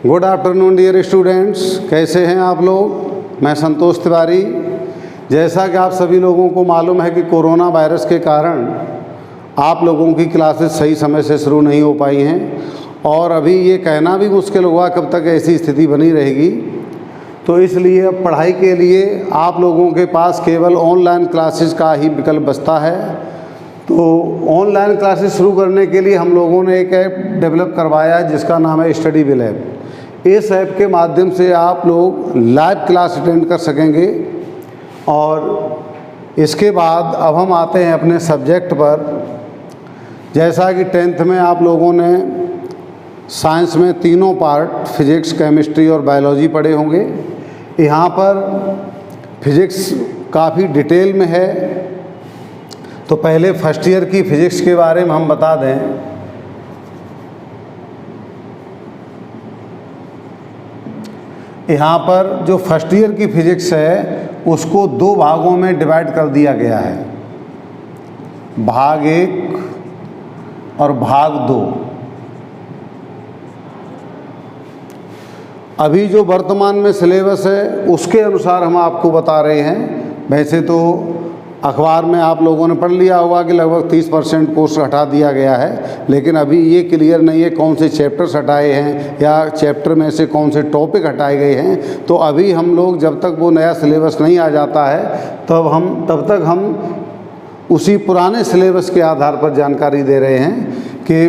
Good afternoon dear students, कैसे हैं आप लोग। मैं संतोष तिवारी। जैसा कि आप सभी लोगों को मालूम है कि कोरोना वायरस के कारण आप लोगों की क्लासेस सही समय से शुरू नहीं हो पाई हैं और अभी ये कहना भी मुश्किल हुआ कब तक ऐसी स्थिति बनी रहेगी। तो इसलिए अब पढ़ाई के लिए आप लोगों के पास केवल ऑनलाइन क्लासेस का ही विकल्प बचता है। तो ऑनलाइन क्लासेस शुरू करने के लिए हम लोगों ने एक ऐप डेवलप करवाया है जिसका नाम है स्टडी विल ऐप। इस ऐप के माध्यम से आप लोग लाइव क्लास अटेंड कर सकेंगे। और इसके बाद अब हम आते हैं अपने सब्जेक्ट पर। जैसा कि 10th में आप लोगों ने साइंस में तीनों पार्ट फिजिक्स, केमिस्ट्री और बायोलॉजी पढ़े होंगे। यहाँ पर फिजिक्स काफ़ी डिटेल में है। तो पहले फर्स्ट ईयर की फिजिक्स के बारे में हम बता दें। यहाँ पर जो फर्स्ट ईयर की फिजिक्स है उसको दो भागों में डिवाइड कर दिया गया है, भाग 1 और भाग 2। अभी जो वर्तमान में सिलेबस है उसके अनुसार हम आपको बता रहे हैं। वैसे तो अखबार में आप लोगों ने पढ़ लिया होगा कि लगभग 30% कोर्स हटा दिया गया है, लेकिन अभी ये क्लियर नहीं है कौन से चैप्टर्स हटाए हैं या चैप्टर में से कौन से टॉपिक हटाए गए हैं। तो अभी हम लोग जब तक वो नया सिलेबस नहीं आ जाता है तब तक हम उसी पुराने सिलेबस के आधार पर जानकारी दे रहे हैं कि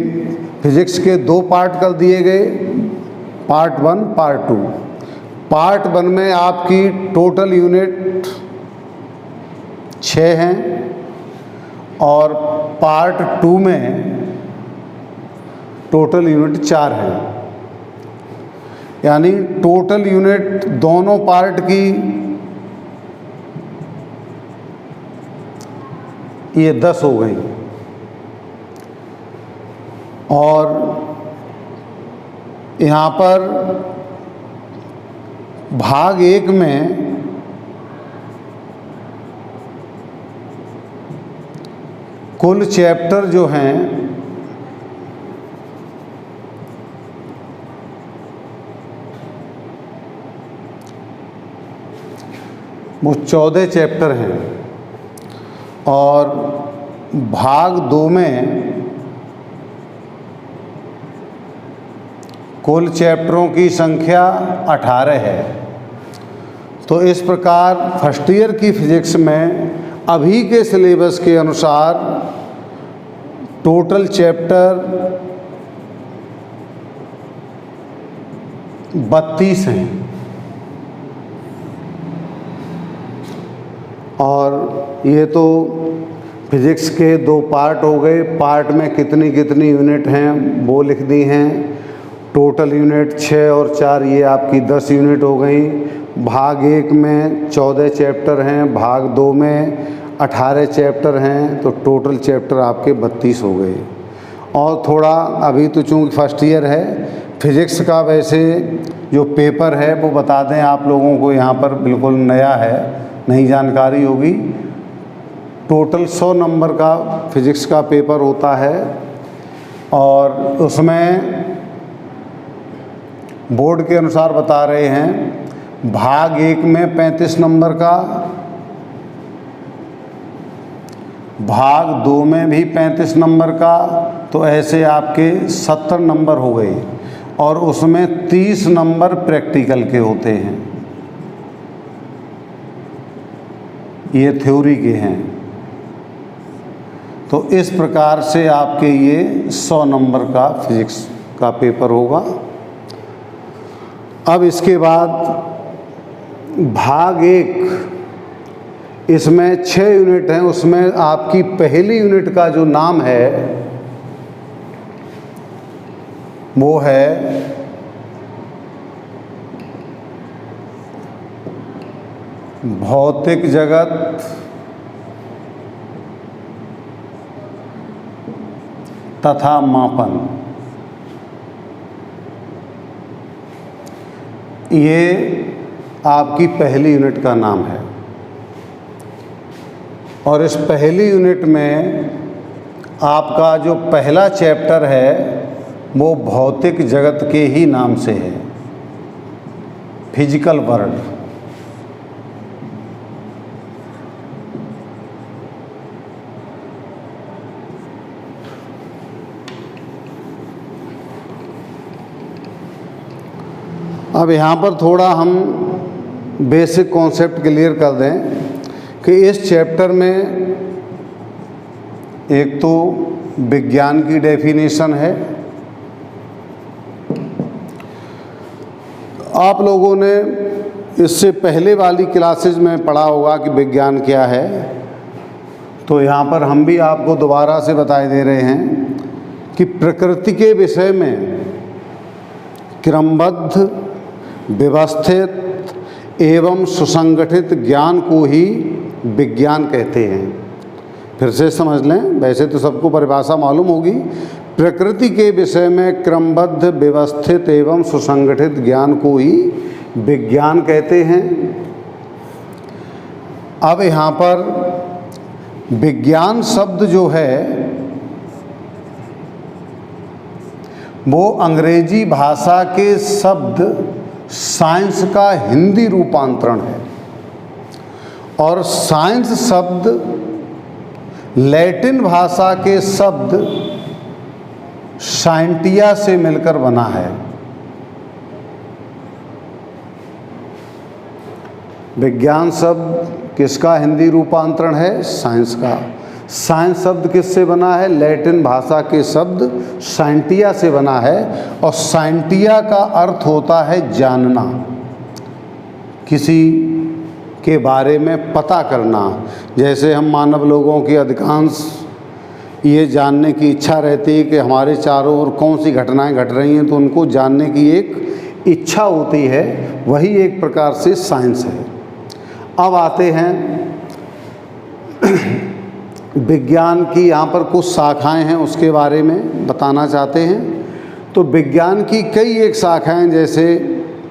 फिजिक्स के 2 पार्ट कर दिए गए, पार्ट 1, पार्ट 2। पार्ट 1 में आपकी टोटल यूनिट 6 हैं और पार्ट 2 में टोटल यूनिट 4 हैं। यानी टोटल यूनिट दोनों पार्ट की ये 10 हो गई। और यहाँ पर भाग 1 में कुल चैप्टर जो हैं वो 14 चैप्टर हैं और भाग 2 में कुल चैप्टरों की संख्या 18 है। तो इस प्रकार फर्स्ट ईयर की फिजिक्स में अभी के सिलेबस के अनुसार टोटल चैप्टर 32 हैं। और ये तो फिजिक्स के 2 पार्ट हो गए। पार्ट में कितनी कितनी यूनिट हैं वो लिख दी हैं। टोटल यूनिट 6 और 4 ये आपकी 10 यूनिट हो गई। भाग 1 में 14 चैप्टर हैं, भाग 2 में 18 चैप्टर हैं। तो टोटल चैप्टर आपके 32 हो गए। और थोड़ा अभी तो चूँकि फर्स्ट ईयर है फिजिक्स का, वैसे जो पेपर है वो बता दें आप लोगों को, यहाँ पर बिल्कुल नया है, नई जानकारी होगी। टोटल 100 नंबर का फिजिक्स का पेपर होता है और उसमें बोर्ड के अनुसार बता रहे हैं भाग 1 में 35 नंबर का, भाग 2 में भी 35 नंबर का। तो ऐसे आपके 70 नंबर हो गए और उसमें 30 नंबर प्रैक्टिकल के होते हैं, ये थ्योरी के हैं। तो इस प्रकार से आपके ये 100 नंबर का फिजिक्स का पेपर होगा। अब इसके बाद भाग 1, इसमें 6 यूनिट हैं। उसमें आपकी पहली यूनिट का जो नाम है वो है भौतिक जगत तथा मापन। ये आपकी पहली यूनिट का नाम है। और इस पहली यूनिट में आपका जो पहला चैप्टर है वो भौतिक जगत के ही नाम से है। Physical world. अब यहाँ पर थोड़ा हम बेसिक कॉन्सेप्ट क्लियर कर दें कि इस चैप्टर में एक तो विज्ञान की डेफिनेशन है। आप लोगों ने इससे पहले वाली क्लासेज में पढ़ा होगा कि विज्ञान क्या है, तो यहाँ पर हम भी आपको दोबारा से बताए दे रहे हैं कि प्रकृति के विषय में क्रमबद्ध, व्यवस्थित एवं सुसंगठित ज्ञान को ही विज्ञान कहते हैं। फिर से समझ लें, वैसे तो सबको परिभाषा मालूम होगी। प्रकृति के विषय में क्रमबद्ध, व्यवस्थित एवं सुसंगठित ज्ञान को ही विज्ञान कहते हैं। अब यहाँ पर विज्ञान शब्द जो है वो अंग्रेजी भाषा के शब्द साइंस का हिंदी रूपांतरण है, और साइंस शब्द लैटिन भाषा के शब्द साइंटिया से मिलकर बना है। विज्ञान शब्द किसका हिंदी रूपांतरण है? साइंस का। साइंस शब्द किससे बना है? लैटिन भाषा के शब्द साइंटिया से बना है, और साइंटिया का अर्थ होता है जानना, किसी के बारे में पता करना। जैसे हम मानव लोगों की अधिकांश ये जानने की इच्छा रहती है कि हमारे चारों ओर कौन सी घटनाएं घट रही हैं, तो उनको जानने की एक इच्छा होती है, वही एक प्रकार से साइंस है। अब आते हैं विज्ञान की, यहाँ पर कुछ शाखाएं हैं उसके बारे में बताना चाहते हैं। तो विज्ञान की कई एक शाखाएं, जैसे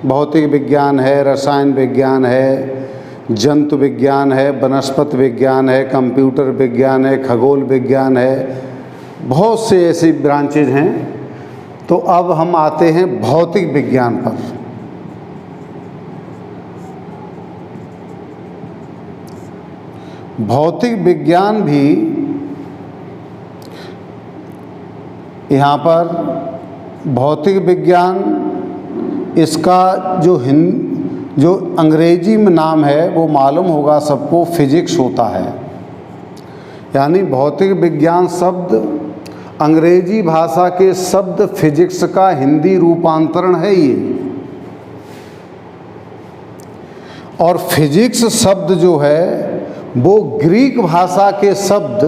भौतिक विज्ञान है, रसायन विज्ञान है, जंतु विज्ञान है, वनस्पति विज्ञान है, कंप्यूटर विज्ञान है, खगोल विज्ञान है, बहुत से ऐसी ब्रांचेज हैं। तो अब हम आते हैं भौतिक विज्ञान पर। भौतिक विज्ञान भी यहाँ पर भौतिक विज्ञान, इसका जो अंग्रेजी में नाम है वो मालूम होगा सबको, फिजिक्स होता है। यानी भौतिक विज्ञान शब्द अंग्रेजी भाषा के शब्द फिजिक्स का हिंदी रूपांतरण है ये। और फिजिक्स शब्द जो है वो ग्रीक भाषा के शब्द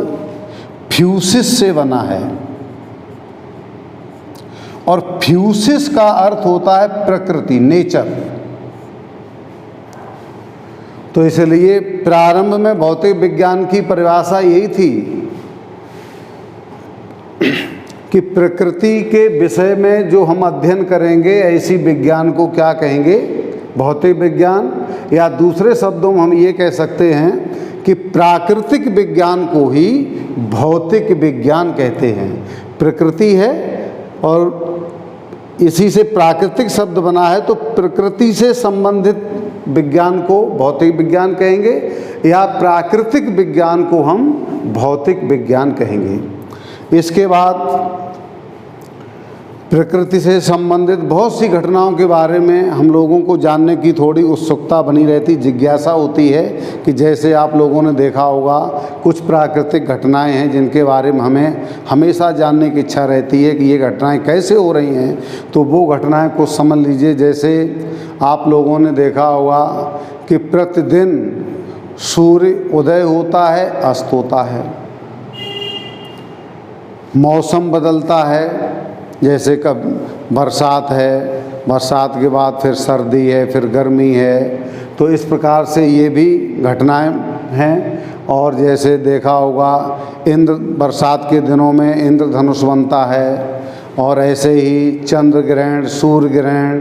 फ्यूसिस से बना है, और फ्यूसिस का अर्थ होता है प्रकृति, नेचर। तो इसलिए प्रारंभ में भौतिक विज्ञान की परिभाषा यही थी कि प्रकृति के विषय में जो हम अध्ययन करेंगे, ऐसी विज्ञान को क्या कहेंगे? भौतिक विज्ञान। या दूसरे शब्दों में हम ये कह सकते हैं कि प्राकृतिक विज्ञान को ही भौतिक विज्ञान कहते हैं। प्रकृति है और इसी से प्राकृतिक शब्द बना है, तो प्रकृति से संबंधित विज्ञान को भौतिक विज्ञान कहेंगे, या प्राकृतिक विज्ञान को हम भौतिक विज्ञान कहेंगे। इसके बाद प्रकृति से संबंधित बहुत सी घटनाओं के बारे में हम लोगों को जानने की थोड़ी उत्सुकता बनी रहती, जिज्ञासा होती है कि जैसे आप लोगों ने देखा होगा कुछ प्राकृतिक घटनाएं हैं जिनके बारे में हमें हमेशा जानने की इच्छा रहती है कि ये घटनाएं कैसे हो रही हैं। तो वो घटनाएं कुछ समझ लीजिए। जैसे आप लोगों ने देखा होगा कि प्रतिदिन सूर्य उदय होता है, अस्त होता है, मौसम बदलता है, जैसे कब बरसात है, बरसात के बाद फिर सर्दी है, फिर गर्मी है। तो इस प्रकार से ये भी घटनाएं हैं। और जैसे देखा होगा बरसात के दिनों में इंद्रधनुष बनता है, और ऐसे ही चंद्र ग्रहण, सूर्य ग्रहण,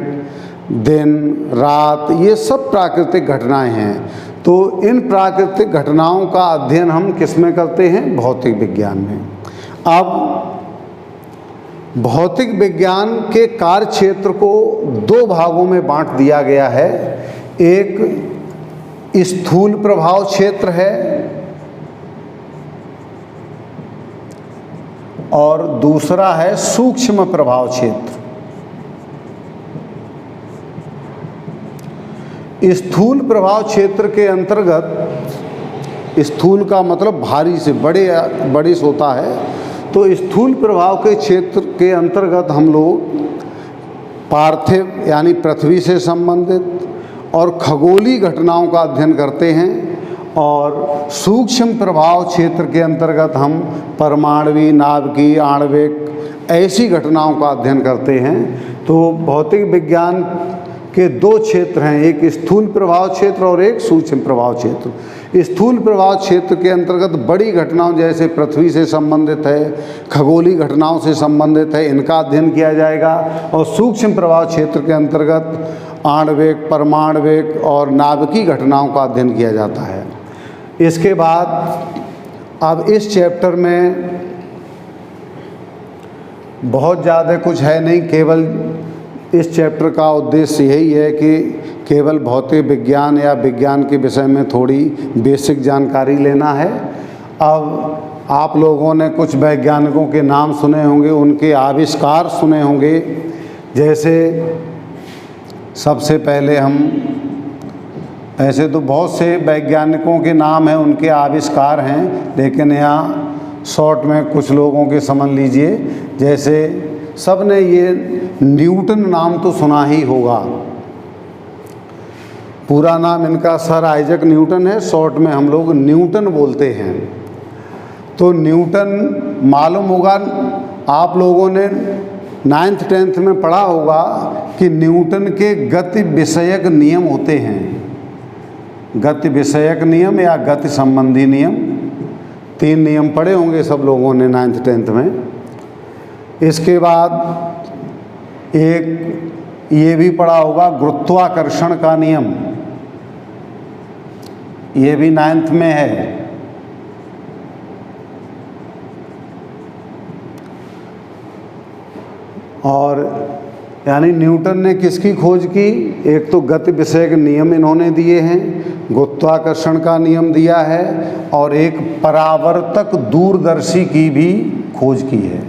दिन रात, ये सब प्राकृतिक घटनाएं हैं। तो इन प्राकृतिक घटनाओं का अध्ययन हम किस में करते हैं? भौतिक विज्ञान में। अब भौतिक विज्ञान के कार्य क्षेत्र को दो भागों में बांट दिया गया है। एक स्थूल प्रभाव क्षेत्र है और दूसरा है सूक्ष्म प्रभाव क्षेत्र। स्थूल प्रभाव क्षेत्र के अंतर्गत, स्थूल का मतलब भारी से बड़े से होता है, तो स्थूल प्रभाव के क्षेत्र के अंतर्गत हम लोग पार्थिव यानी पृथ्वी से संबंधित और खगोलीय घटनाओं का अध्ययन करते हैं, और सूक्ष्म प्रभाव क्षेत्र के अंतर्गत हम परमाणुवीय, नाभिकीय, आणविक ऐसी घटनाओं का अध्ययन करते हैं। तो भौतिक विज्ञान के दो क्षेत्र हैं, एक स्थूल प्रभाव क्षेत्र और एक सूक्ष्म प्रभाव क्षेत्र। स्थूल प्रभाव क्षेत्र के अंतर्गत बड़ी घटनाओं जैसे पृथ्वी से संबंधित है, खगोलीय घटनाओं से संबंधित है, इनका अध्ययन किया जाएगा। और सूक्ष्म प्रभाव क्षेत्र के अंतर्गत आणविक, परमाणुविक और नाभिकीय घटनाओं का अध्ययन किया जाता है। इसके बाद अब इस चैप्टर में बहुत ज़्यादा कुछ है नहीं, केवल इस चैप्टर का उद्देश्य यही है कि केवल भौतिक विज्ञान या विज्ञान के विषय में थोड़ी बेसिक जानकारी लेना है। अब आप लोगों ने कुछ वैज्ञानिकों के नाम सुने होंगे, उनके आविष्कार सुने होंगे। जैसे सबसे पहले हम, ऐसे तो बहुत से वैज्ञानिकों के नाम हैं, उनके आविष्कार हैं, लेकिन यहाँ शॉर्ट में कुछ लोगों के समझ लीजिए। जैसे सब ने ये न्यूटन नाम तो सुना ही होगा। पूरा नाम इनका सर आइजैक न्यूटन है, शॉर्ट में हम लोग न्यूटन बोलते हैं। तो न्यूटन मालूम होगा, आप लोगों ने 9th 10th में पढ़ा होगा कि न्यूटन के गति विषयक नियम होते हैं। गति विषयक नियम या गति संबंधी नियम, 3 नियम पढ़े होंगे सब लोगों ने 9th 10th में। इसके बाद एक ये भी पढ़ा होगा गुरुत्वाकर्षण का नियम, ये भी 9th में है। और यानी न्यूटन ने किसकी खोज की? एक तो गति विषयक नियम इन्होंने दिए हैं, गुरुत्वाकर्षण का नियम दिया है, और एक परावर्तक दूरदर्शी की भी खोज की है।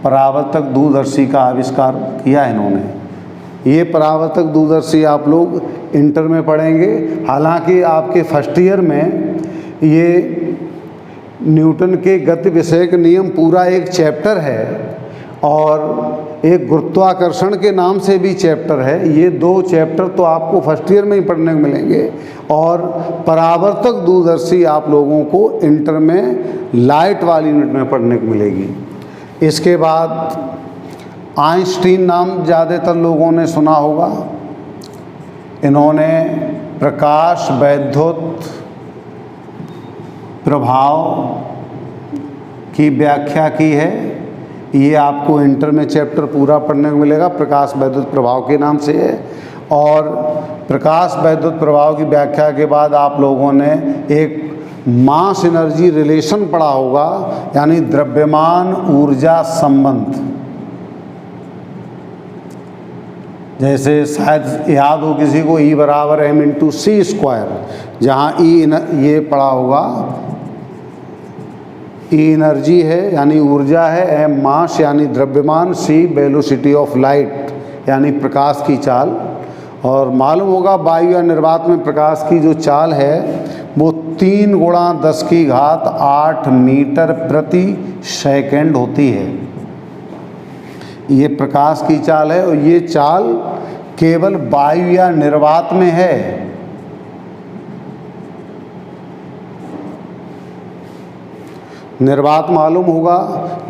परावर्तक दूरदर्शी का आविष्कार किया है इन्होंने। ये परावर्तक दूरदर्शी आप लोग इंटर में पढ़ेंगे। हालांकि आपके फर्स्ट ईयर में ये न्यूटन के गति विषयक नियम पूरा एक चैप्टर है, और एक गुरुत्वाकर्षण के नाम से भी चैप्टर है। ये 2 चैप्टर तो आपको फर्स्ट ईयर में ही पढ़ने को मिलेंगे, और परावर्तक दूरदर्शी आप लोगों को इंटर में लाइट वाली यूनिट में पढ़ने को मिलेगी। इसके बाद आइंस्टीन नाम ज़्यादातर लोगों ने सुना होगा। इन्होंने प्रकाश वैद्युत प्रभाव की व्याख्या की है। ये आपको इंटर में चैप्टर पूरा पढ़ने को मिलेगा, प्रकाश वैद्युत प्रभाव के नाम से है। और प्रकाश वैद्युत प्रभाव की व्याख्या के बाद आप लोगों ने एक मास एनर्जी रिलेशन पढ़ा होगा, यानी द्रव्यमान ऊर्जा संबंध। जैसे शायद याद हो किसी को, E = m/c², जहाँ E ये पढ़ा होगा, E एनर्जी है यानी ऊर्जा है, M मास यानी द्रव्यमान, C वेलोसिटी ऑफ लाइट यानी प्रकाश की चाल। और मालूम होगा वायु या निर्वात में प्रकाश की जो चाल है वो 3 × 10⁸ मीटर प्रति सेकंड होती है। ये प्रकाश की चाल है, और ये चाल केवल वायु या निर्वात में है। निर्वात मालूम होगा,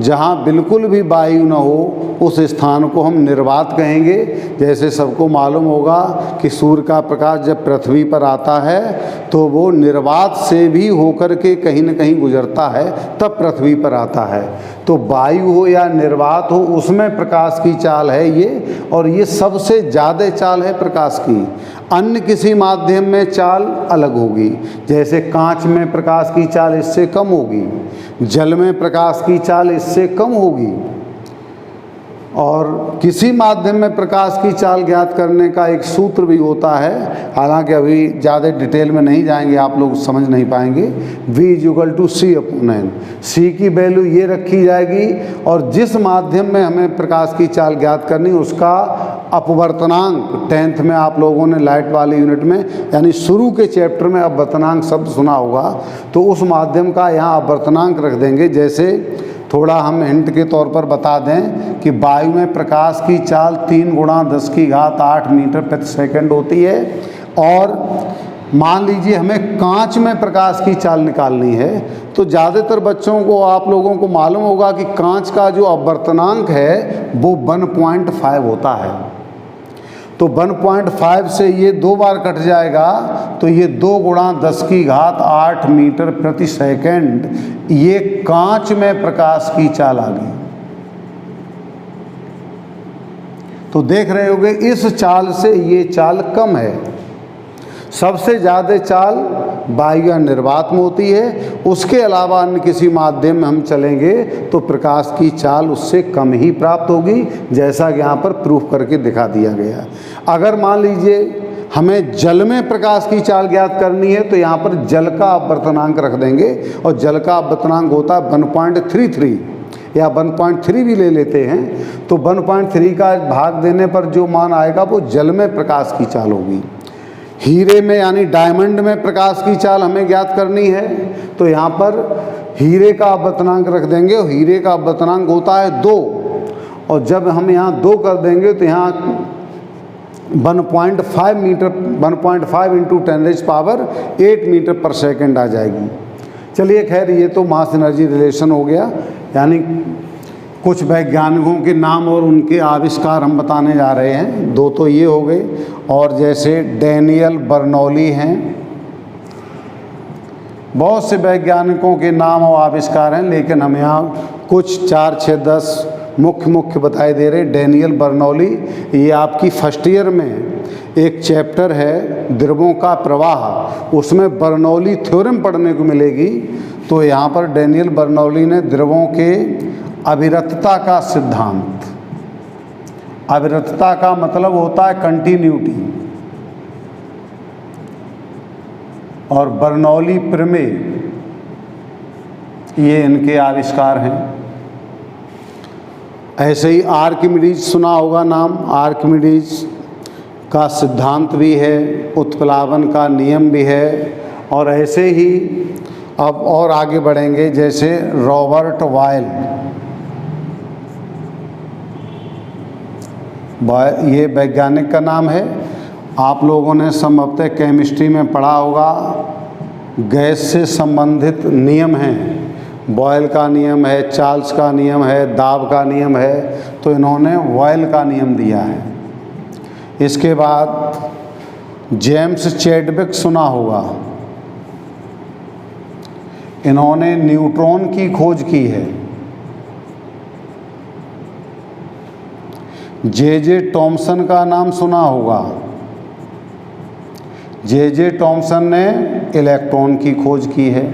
जहाँ बिल्कुल भी वायु न हो उस स्थान को हम निर्वात कहेंगे। जैसे सबको मालूम होगा कि सूर्य का प्रकाश जब पृथ्वी पर आता है तो वो निर्वात से भी होकर के कहीं न कहीं गुजरता है, तब पृथ्वी पर आता है। तो वायु हो या निर्वात हो, उसमें प्रकाश की चाल है ये, और ये सबसे ज़्यादा चाल है प्रकाश की। अन्य किसी माध्यम में चाल अलग होगी, जैसे कांच में प्रकाश की चाल इससे कम होगी, जल में प्रकाश की चाल इससे कम होगी। और किसी माध्यम में प्रकाश की चाल ज्ञात करने का एक सूत्र भी होता है, हालांकि अभी ज़्यादा डिटेल में नहीं जाएंगे, आप लोग समझ नहीं पाएंगे। V=C/n। C की वैल्यू ये रखी जाएगी और जिस माध्यम में हमें प्रकाश की चाल ज्ञात करनी उसका अपवर्तनांक 10th में आप लोगों ने लाइट वाली यूनिट में यानी शुरू के चैप्टर में अपवर्तनांक शब्द सुना होगा, तो उस माध्यम का यहाँ अपवर्तनांक रख देंगे। जैसे थोड़ा हम हिंट के तौर पर बता दें कि वायु में प्रकाश की चाल 3 × 10⁸ मीटर प्रति सेकंड होती है, और मान लीजिए हमें कांच में प्रकाश की चाल निकालनी है, तो ज़्यादातर बच्चों को, आप लोगों को मालूम होगा कि कांच का जो अपवर्तनांक है वो 1.5 होता है। तो 1.5 से ये 2 बार कट जाएगा, तो ये 2 × 10⁸ मीटर प्रति सेकंड, ये कांच में प्रकाश की चाल आ गई। तो देख रहे होंगे इस चाल से ये चाल कम है। सबसे ज़्यादा चाल वायु या निर्वात में होती है, उसके अलावा अन्य किसी माध्यम में हम चलेंगे तो प्रकाश की चाल उससे कम ही प्राप्त होगी, जैसा कि यहाँ पर प्रूफ करके दिखा दिया गया है। अगर मान लीजिए हमें जल में प्रकाश की चाल ज्ञात करनी है, तो यहाँ पर जल का अपवर्तनांक रख देंगे, और जल का अपवर्तनांक होता है 1.33 या 1.3 भी ले लेते हैं, तो 1.3 का भाग देने पर जो मान आएगा वो जल में प्रकाश की चाल होगी। हीरे में यानी डायमंड में प्रकाश की चाल हमें ज्ञात करनी है, तो यहाँ पर हीरे का अपवर्तनांक रख देंगे, और हीरे का अपवर्तनांक होता है 2, और जब हम यहाँ 2 कर देंगे तो यहाँ 1.5 मीटर 1.5 × 10⁸ मीटर पर सेकंड आ जाएगी। चलिए खैर, ये तो मास एनर्जी रिलेशन हो गया, यानी कुछ वैज्ञानिकों के नाम और उनके आविष्कार हम बताने जा रहे हैं। 2 तो ये हो गए, और जैसे डैनियल बर्नौली हैं, बहुत से वैज्ञानिकों के नाम और आविष्कार हैं, लेकिन हम यहाँ कुछ 4, 6, 10 मुख्य बताए दे रहे। डैनियल बर्नौली, ये आपकी फर्स्ट ईयर में एक चैप्टर है द्रवों का प्रवाह, उसमें बर्नौली थ्योरम पढ़ने को मिलेगी। तो यहाँ पर डैनियल बर्नौली ने द्रवों के अविरतता का सिद्धांत, अविरतता का मतलब होता है कंटिन्यूटी, और बर्नौली प्रमेय, ये इनके आविष्कार हैं। ऐसे ही आर्किमिडीज सुना होगा नाम, आर्किमिडीज का सिद्धांत भी है, उत्प्लावन का नियम भी है, और ऐसे ही अब और आगे बढ़ेंगे। जैसे रॉबर्ट बॉयल, ये वैज्ञानिक का नाम है, आप लोगों ने संभवतः केमिस्ट्री में पढ़ा होगा। गैस से संबंधित नियम हैं, बॉयल का नियम है, चार्ल्स का नियम है, दाब का नियम है, तो इन्होंने बॉयल का नियम दिया है। इसके बाद जेम्स चैडविक सुना होगा, इन्होंने न्यूट्रॉन की खोज की है। जे टॉमसन का नाम सुना होगा, जे टॉमसन ने इलेक्ट्रॉन की खोज की है।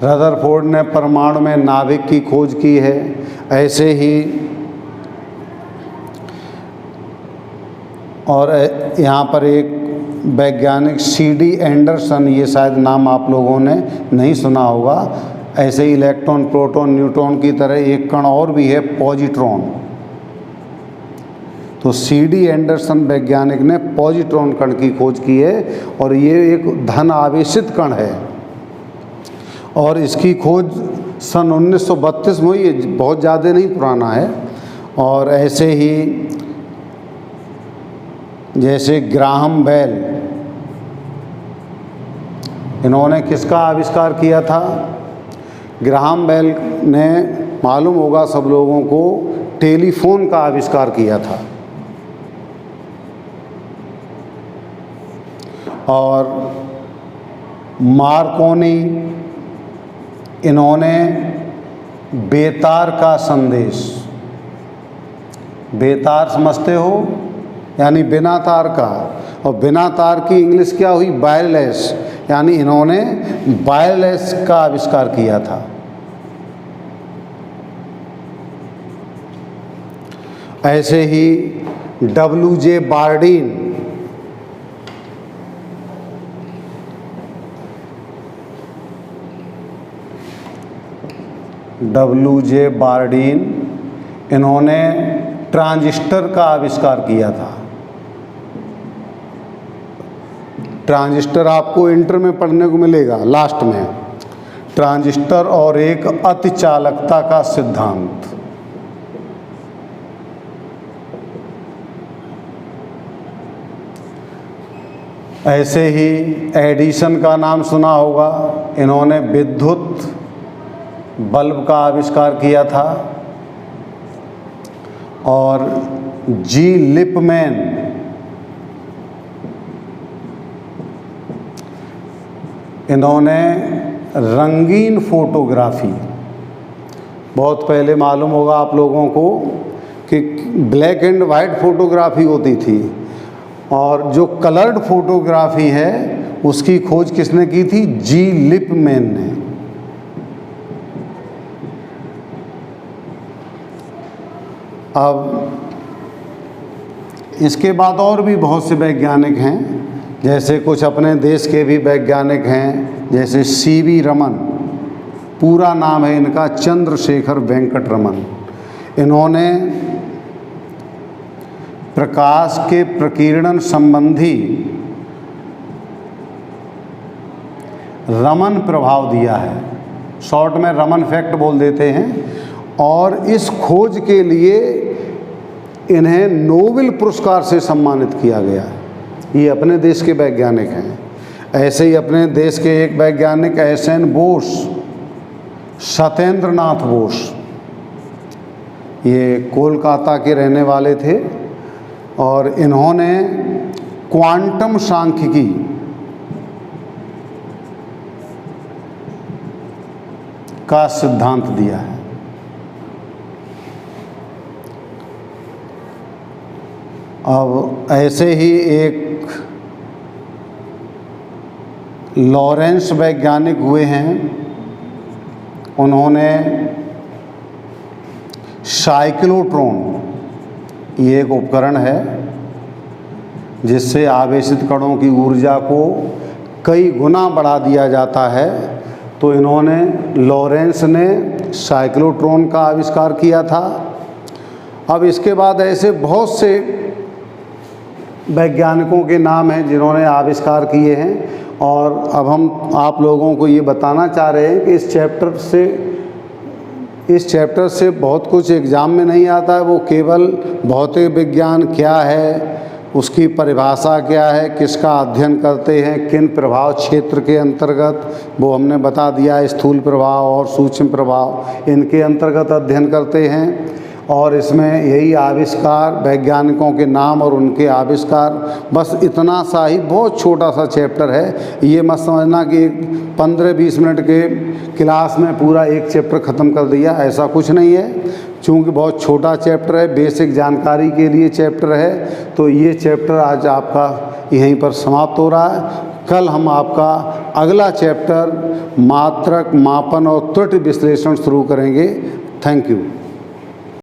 रदरफोर्ड ने परमाणु में नाभिक की खोज की है। ऐसे ही और यहाँ पर एक वैज्ञानिक C.D. एंडरसन, ये शायद नाम आप लोगों ने नहीं सुना होगा। ऐसे ही इलेक्ट्रॉन, प्रोटॉन, न्यूट्रॉन की तरह एक कण और भी है, पॉजिट्रॉन। तो C.D. एंडरसन वैज्ञानिक ने पॉजिट्रॉन कण की खोज की है, और ये एक धन आवेशित कण है, और इसकी खोज सन 1932 में हुई है, बहुत ज़्यादा नहीं पुराना है। और ऐसे ही जैसे ग्राहम बेल, इन्होंने किसका आविष्कार किया था? ग्राहम बेल ने, मालूम होगा सब लोगों को, टेलीफोन का आविष्कार किया था। और मार्कोनी, इन्होंने बेतार का संदेश, बेतार समझते हो, यानी बिना तार का, और बिना तार की इंग्लिश क्या हुई? वायरलेस, यानी इन्होंने वायरलेस का आविष्कार किया था। ऐसे ही W.J. Bardeen, W.J. बार्डीन, इन्होंने ट्रांजिस्टर का आविष्कार किया था। ट्रांजिस्टर आपको इंटर में पढ़ने को मिलेगा लास्ट में, ट्रांजिस्टर और एक अतिचालकता का सिद्धांत। ऐसे ही एडिसन का नाम सुना होगा, इन्होंने विद्युत बल्ब का आविष्कार किया था। और जी लिपमैन, इन्होंने रंगीन फोटोग्राफी, बहुत पहले मालूम होगा आप लोगों को कि ब्लैक एंड वाइट फोटोग्राफी होती थी, और जो कलर्ड फोटोग्राफी है उसकी खोज किसने की थी? जी लिपमैन ने। अब इसके बाद और भी बहुत से वैज्ञानिक हैं, जैसे कुछ अपने देश के भी वैज्ञानिक हैं, जैसे C.V. रमन, पूरा नाम है इनका चंद्रशेखर वेंकट रमन। इन्होंने प्रकाश के प्रकीर्णन संबंधी रमन प्रभाव दिया है, शॉर्ट में रमन फैक्ट बोल देते हैं। और इस खोज के लिए इन्हें नोबेल पुरस्कार से सम्मानित किया गया है। ये अपने देश के वैज्ञानिक हैं। ऐसे ही अपने देश के एक वैज्ञानिक S.N. बोस, सत्येंद्र नाथ बोस, ये कोलकाता के रहने वाले थे और इन्होंने क्वांटम सांख्यिकी का सिद्धांत दिया है। अब ऐसे ही एक लॉरेंस वैज्ञानिक हुए हैं, उन्होंने साइक्लोट्रॉन, ये एक उपकरण है जिससे आवेशित कणों की ऊर्जा को कई गुना बढ़ा दिया जाता है, तो इन्होंने लॉरेंस ने साइक्लोट्रॉन का आविष्कार किया था। अब इसके बाद ऐसे बहुत से वैज्ञानिकों के नाम हैं जिन्होंने आविष्कार किए हैं, और अब हम आप लोगों को ये बताना चाह रहे हैं कि इस चैप्टर से बहुत कुछ एग्ज़ाम में नहीं आता है। वो केवल भौतिक विज्ञान क्या है, उसकी परिभाषा क्या है, किसका अध्ययन करते हैं, किन प्रभाव क्षेत्र के अंतर्गत, वो हमने बता दिया। स्थूल प्रभाव और सूक्ष्म प्रभाव, इनके अंतर्गत अध्ययन करते हैं। और इसमें यही आविष्कार, वैज्ञानिकों के नाम और उनके आविष्कार, बस इतना सा ही बहुत छोटा सा चैप्टर है। ये मत समझना कि 15-20 मिनट के क्लास में पूरा एक चैप्टर ख़त्म कर दिया, ऐसा कुछ नहीं है। चूँकि बहुत छोटा चैप्टर है, बेसिक जानकारी के लिए चैप्टर है, तो ये चैप्टर आज आपका यहीं पर समाप्त हो रहा है। कल हम आपका अगला चैप्टर मात्रक, मापन और त्रुटि विश्लेषण शुरू करेंगे। Thank you.